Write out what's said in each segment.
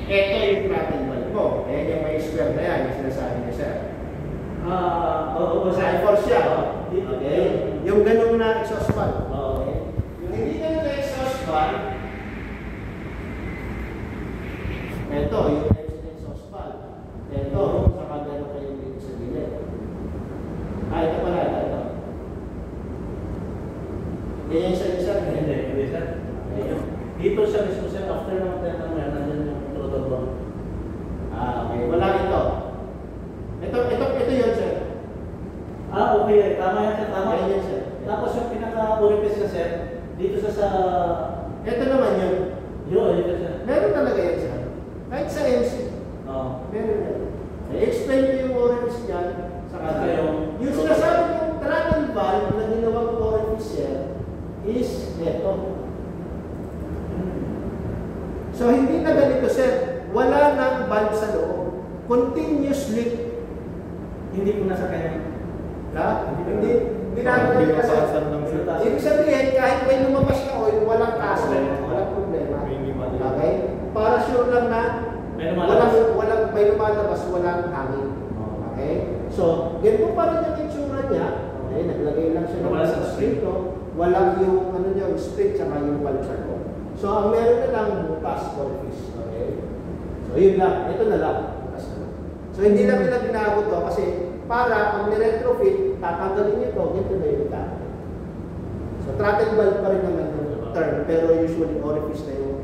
Ito yung throttle valve mo. Ayan yung may square na yan, yung sinasabi niya, sir. Oo, High force siya. Okay. Yung ganun na exhaust valve. Okay. Yung hindi ganun na exhaust valve, ito, yung engine exhaust valve. Ito, saka gano'n kayo dito sa gilid. Ito pala, ito. Ganyan siya, sir. Hindi, sir. Dito siya mismo, sir. After naman tayo ng yan, nandiyan yung throttle valve. Okay. Wala ito. Ito yun, sir. Okay. Tama yan, sir. Tama. Yan, sir. Tapos yung pinaka-orifice niya, sir, dito sa... Ito naman yun. Yun, sir. Meron talaga yan, sir. Kahit sa MC. Oo. Meron yan. I-explain ko yung orifice niyan sa kanila. Yung sinasabi kong throttle valve na ginawang orifice yan is ito. So, hindi na ganito, sir. Wala nang valve sa loob. Continuously. Hindi po nasa kanya. Hindi na ibig sabihin, kahit may lumabas na oil, walang kaso, walang problema. Okay? Para sure lang na may lumalabas, walang hangin. Okay? So, ganito pa rin yung itsura niya. Okay? Naglagay lang siya ng spring to. Walang yung, yung spring tsaka yung valve sa loob. So, ang meron na lang butas orifice. Okay? So, yun lang. Ito na lang. Butas na lang. So, hindi lang nila binago to kasi para pag ni-retrofit, tatanggalin nyo ito, ganito na yung itago. So, throttle valve pa rin naman yung term, pero usually orifice na yung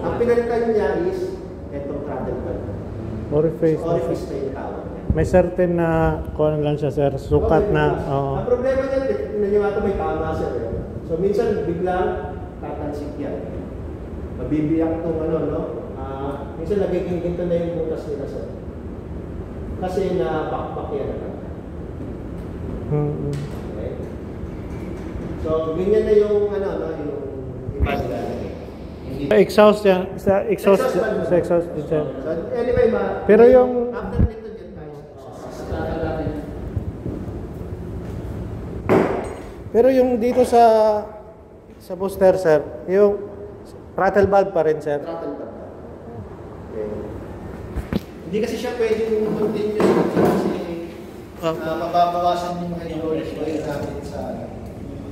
ang pinalitan niya is itong throttle valve. Orifice. So, orifice na yung tawag niya. May certain na kung lang siya, sir, sukat na. Ang problema niya, tignan nyo nga ito, may tama, sir. So, minsan biglang tatansik yan. Mabibiyak itong minsan nagiging ginto na yung butas nila, sir. Kasi na-backpack yan na. Okay? So, ganyan na yung, yung iba nila. Exhaust yan. Sa exhaust din, sir. So, anyway, pero yung... after nito dyan tayo. Pero yung dito sa booster, sir, yung throttle valve pa rin, sir. Throttle valve. Okay. Hindi kasi siya pwedeng continuous kasi mababawasan yung hydraulic oil natin sa...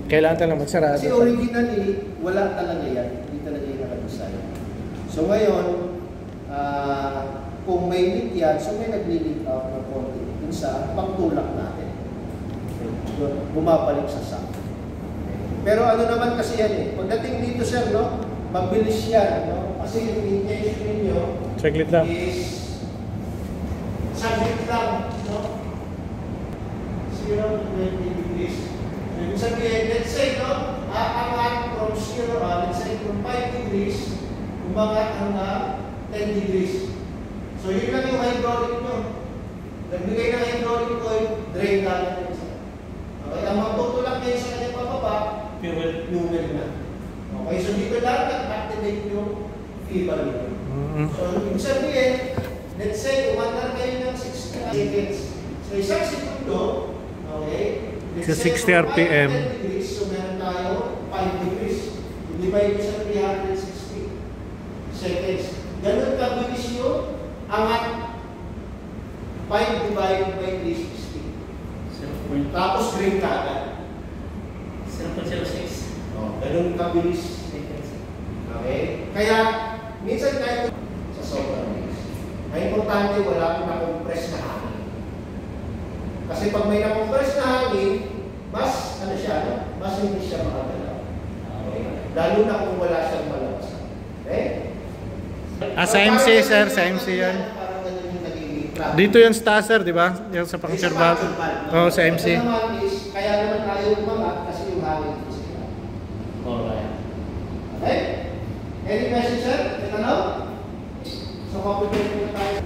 Kailangan talaga magsarado. Kasi originally, wala talaga yan. Hindi talaga yung nakadesign. So ngayon, kung may leak yan, so may nag-leak out ng konti dun sa pangtulak natin. Bumabalik sa sump. Pero ano naman kasi yan pagdating dito sir, mabilis yan, kasi yung intention ninyo is saglit lang, 0 to 20 degrees. Ibig sabihin, let's say, aangat from 0, let's say from 5 degrees, umangat hanggang 10 degrees. So yun lang yung hydraulic nyo. Nagbigay ng hydraulic oil, drain natin. Okay, ang magtutulak kayo sa kanyang pababa, fuel na. Okay, so dito lang nag-activate yung fever nito. So, ibig sabihin, let's say, umandar kayo ng 60 seconds. So, isang segundo, okay, sa 60 RPM. Degrees, so meron tayo 5 degrees. Divide sa 360 seconds. Ganun kabilis yung angat 5 divided by 360. Tapos green ka agad. 0.06. Ganun kabilis. Okay? Kaya, minsan tayo sa sobrang bilis. Ang importante, wala akong na-compress na hangin. Kasi pag may na-compress na hangin, mas, mas hindi siya makagalaw. Okay? Lalo na kung wala siyang malabasan. Okay? Sa MC, sir. Sa MC yan. Parang ganun yung nagiging traffic. Dito yung stasser, di ba? Yung sa puncture valve. Oo, sa MC. Ito naman is, kaya naman tayo umangat kasi yung hangin ito sila. Alright. Okay? Any question, sir? May tanong? So, copy-paste muna tayo.